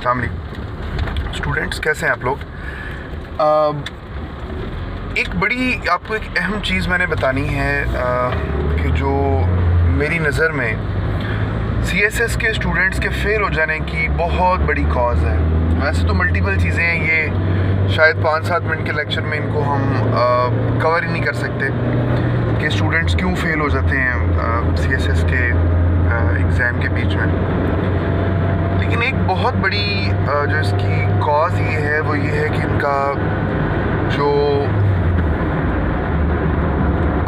अस्सलाम वालेकुम स्टूडेंट्स, कैसे हैं आप लोग। एक बड़ी आपको एक अहम चीज़ मैंने बतानी है कि जो मेरी नज़र में CSS के स्टूडेंट्स के फेल हो जाने की बहुत बड़ी कॉज है। वैसे तो मल्टीपल चीज़ें हैं, ये शायद 5-7 मिनट के लेक्चर में इनको हम कवर ही नहीं कर सकते कि स्टूडेंट्स क्यों फेल हो जाते हैं CSS के एग्ज़ाम के बीच में। लेकिन एक बहुत बड़ी जो इसकी कॉज ये है वो ये है कि इनका जो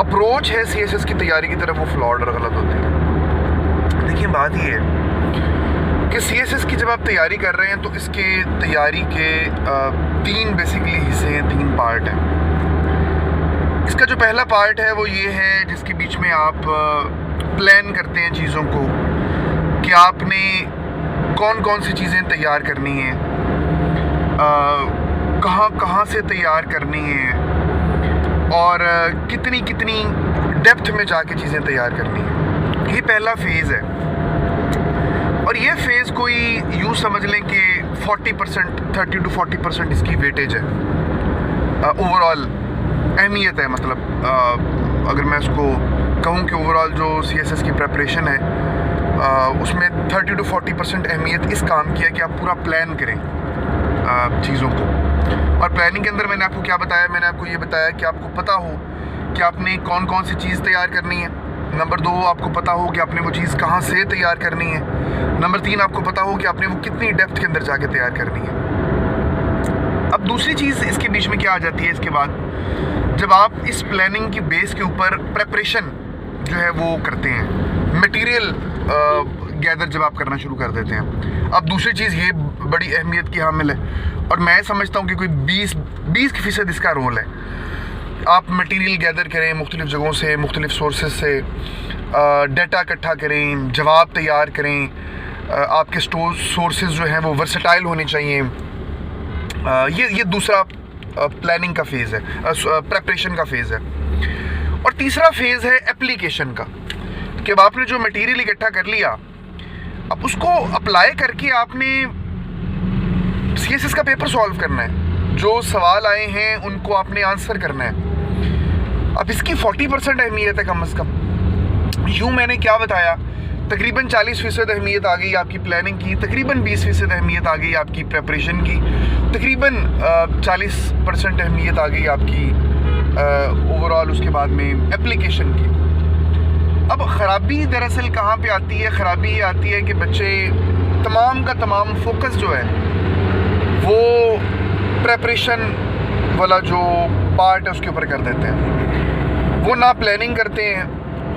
अप्रोच है CSS की तैयारी की तरफ वो फ्लॉड और गलत होती है। देखिए, बात ये है कि CSS की जब आप तैयारी कर रहे हैं तो इसके तैयारी के 3 बेसिकली हिस्से हैं, 3 पार्ट हैं। इसका जो पहला पार्ट है वो ये है जिसके बीच में आप प्लान करते हैं चीज़ों को कि आपने कौन कौन सी चीज़ें तैयार करनी हैं, कहाँ से तैयार करनी है और कितनी डेप्थ में जाके चीज़ें तैयार करनी है। ये पहला फेज़ है और ये फेज़ कोई यूँ समझ लें कि 40% 30 to 40% इसकी वेटेज है, ओवरऑल अहमियत है। मतलब अगर मैं इसको कहूँ कि ओवरऑल जो CSS की प्रेपरेशन है उसमें 30 to 40% अहमियत इस काम की है कि आप पूरा प्लान करें चीज़ों को। और प्लानिंग के अंदर मैंने आपको क्या बताया, मैंने आपको ये बताया कि आपको पता हो कि आपने कौन कौन सी चीज़ तैयार करनी है। नंबर 2, आपको पता हो कि आपने वो चीज़ कहाँ से तैयार करनी है। नंबर 3, आपको पता हो कि आपने वो कितनी डेप्थ के अंदर जाके तैयार करनी है। अब दूसरी चीज़ इसके बीच में क्या आ जाती है इसके बाद, जब आप इस प्लानिंग की बेस के ऊपर प्रेपरेशन जो है वो करते हैं, मटेरियल गैदर जब आप करना शुरू कर देते हैं। अब दूसरी चीज़ ये बड़ी अहमियत की हामिल है और मैं समझता हूँ कि कोई 20% इसका रोल है। आप मटेरियल गैदर करें मुख्तलिफ़ जगहों से, मुख्तलिफ़ सोर्सेज से, डाटा इकट्ठा करें, जवाब तैयार करें, आपके सोर्सेज जो हैं वो वर्सेटाइल होने चाहिए। ये दूसरा प्लानिंग का फेज़ है, प्रेपरेशन का फेज़ है। और तीसरा फेज़ है एप्लीकेशन का, कि अब आपने जो मटेरियल इकट्ठा कर लिया, अब उसको अप्लाई करके आपने CSS का पेपर सॉल्व करना है। जो सवाल आए हैं उनको आपने आंसर करना है। अब इसकी 40% अहमियत है कम से कम। यूँ मैंने क्या बताया, तकरीबन 40% अहमियत आ गई आपकी प्लानिंग की, तकरीबन 20% अहमियत आ गई आपकी प्रेपरेशन की, तकरीबन 40% अहमियत आ गई आपकी ओवरऑल उसके बाद में एप्लीकेशन की। अब ख़राबी दरअसल कहाँ पे आती है? ख़राबी ये आती है कि बच्चे तमाम का तमाम फोकस जो है वो प्रेपरेशन वाला जो पार्ट है उसके ऊपर कर देते हैं। वो ना प्लानिंग करते हैं,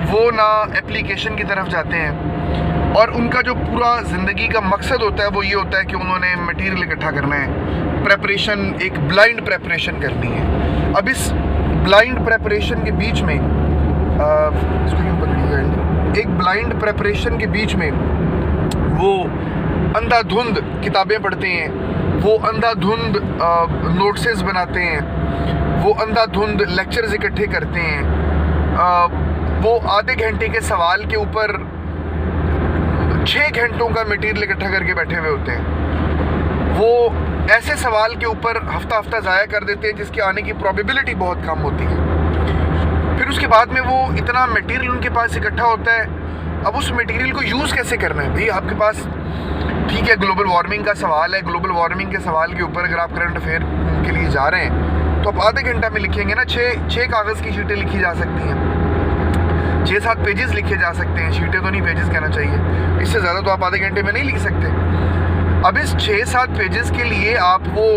वो ना एप्लीकेशन की तरफ जाते हैं, और उनका जो पूरा ज़िंदगी का मकसद होता है वो ये होता है कि उन्होंने मटेरियल इकट्ठा करना है, प्रेपरेशन, एक ब्लाइंड प्रेपरेशन करनी है। अब इस ब्लाइंड प्रेपरेशन के बीच में एक ब्लाइंड प्रेपरेशन के बीच में वो अंधाधुंध किताबें पढ़ते हैं, वो अंधाधुंध नोट्सेस बनाते हैं, वो अंधाधुंध लेक्चर्स इकट्ठे करते हैं, वो आधे घंटे के सवाल के ऊपर 6 घंटों का मटेरियल इकट्ठा करके बैठे हुए होते हैं। वो ऐसे सवाल के ऊपर हफ्ता ज़ाया कर देते हैं जिसके आने की प्रोबेबिलिटी बहुत कम होती है। फिर उसके बाद में वो इतना मटेरियल उनके पास इकट्ठा होता है, अब उस मटेरियल को यूज़ कैसे करना है। भाई आपके पास ठीक है, ग्लोबल वार्मिंग का सवाल है, ग्लोबल वार्मिंग के सवाल के ऊपर अगर आप करंट अफेयर के लिए जा रहे हैं तो आप आधे घंटा में लिखेंगे ना। 6 कागज़ की शीटें लिखी जा सकती हैं, 6-7 पेजेस लिखे जा सकते हैं। शीटें तो नहीं, पेजेस कहना चाहिए, इससे ज़्यादा तो आप आधे घंटे में नहीं लिख सकते। अब इस 6-7 पेजेस के लिए आप वो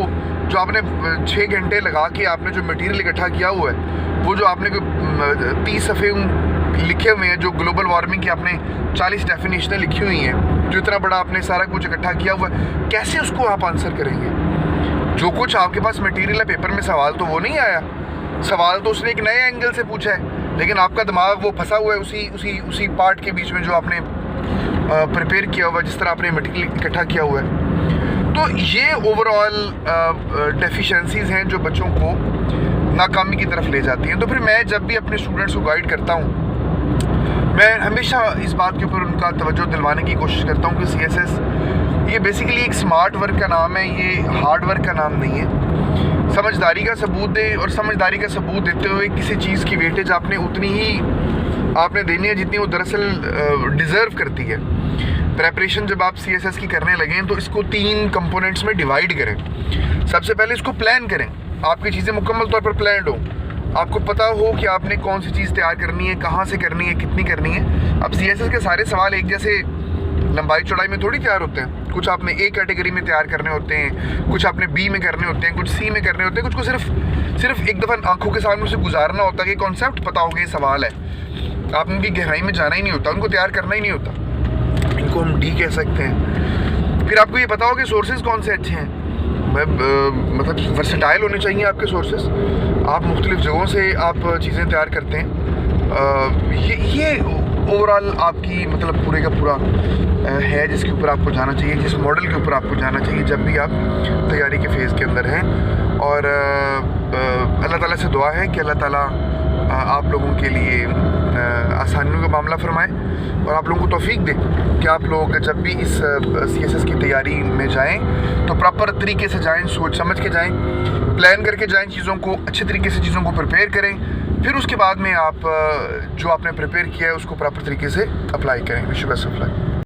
जो आपने 6 घंटे लगा के आपने जो मटेरियल इकट्ठा किया हुआ है, वो जो आपने 30 सफ़े लिखे हुए हैं, जो ग्लोबल वार्मिंग की आपने 40 डेफिनेशनें लिखी हुई हैं, जो इतना बड़ा आपने सारा कुछ इकट्ठा किया हुआ है, कैसे उसको आप आंसर करेंगे? जो कुछ आपके पास मटेरियल है पेपर में, सवाल तो वो नहीं आया, सवाल तो उसने एक नए एंगल से पूछा है, लेकिन आपका दिमाग वो फंसा हुआ है उसी पार्ट के बीच में जो आपने प्रिपेयर किया हुआ है, जिस तरह आपने मटेरियल इकट्ठा किया हुआ है। तो ये ओवरऑल डेफिशिएंसीज़ हैं जो बच्चों को नाकामी की तरफ ले जाती हैं। तो फिर मैं जब भी अपने स्टूडेंट्स को गाइड करता हूँ, मैं हमेशा इस बात के ऊपर उनका तवज्जो दिलवाने की कोशिश करता हूँ कि CSS ये बेसिकली एक स्मार्ट वर्क का नाम है, ये हार्ड वर्क का नाम नहीं है। समझदारी का सबूत दे, और समझदारी का सबूत देते हुए किसी चीज़ की वेटेज आपने उतनी ही आपने देनी है जितनी वो दरअसल डिज़र्व करती है। प्रेपरेशन जब आप CSS की करने लगें तो इसको 3 कंपोनेंट्स में डिवाइड करें। सबसे पहले इसको प्लान करें, आपकी चीज़ें मुकम्मल तौर पर प्लान्ड हो, आपको पता हो कि आपने कौन सी चीज़ तैयार करनी है, कहाँ से करनी है, कितनी करनी है। अब CSS के सारे सवाल एक जैसे लंबाई चौड़ाई में थोड़ी तैयार होते हैं, कुछ आपने A कैटेगरी में तैयार करने होते हैं, कुछ आपने B में करने होते हैं, कुछ C में करने होते हैं, कुछ को सिर्फ एक दफ़ा आंखों के सामने से गुजारना होता है कि कॉन्सेप्ट पता हो गया सवाल है, आपने उनकी गहराई में जाना ही नहीं होता, उनको तैयार करना ही नहीं होता। इनको हम D कह सकते हैं। फिर आपको ये पता हो कि सोर्सेज कौन से अच्छे हैं, मतलब वर्सेटाइल होने चाहिए आपके सोर्सेज, आप मुख्तलिफ़ जगहों से आप चीज़ें तैयार करते हैं। ये ओवरऑल आपकी मतलब पूरे का पूरा है जिसके ऊपर आपको जाना चाहिए, जिस मॉडल के ऊपर आपको जाना चाहिए जब भी आप तैयारी के फेज़ के अंदर हैं। और अल्लाह ताला से दुआ है कि अल्लाह ताला आप लोगों के लिए आसानियों का मामला फरमाए और आप लोगों को तौफीक दे कि आप लोग जब भी इस CSS की तैयारी में जाएं तो प्रॉपर तरीके से जाएं, सोच समझ के जाएं, प्लान करके जाएं, चीज़ों को अच्छे तरीके से चीज़ों को प्रिपेयर करें, फिर उसके बाद में आप जो आपने प्रिपेयर किया है उसको प्रॉपर तरीके से अप्लाई करें। Wish you best of luck.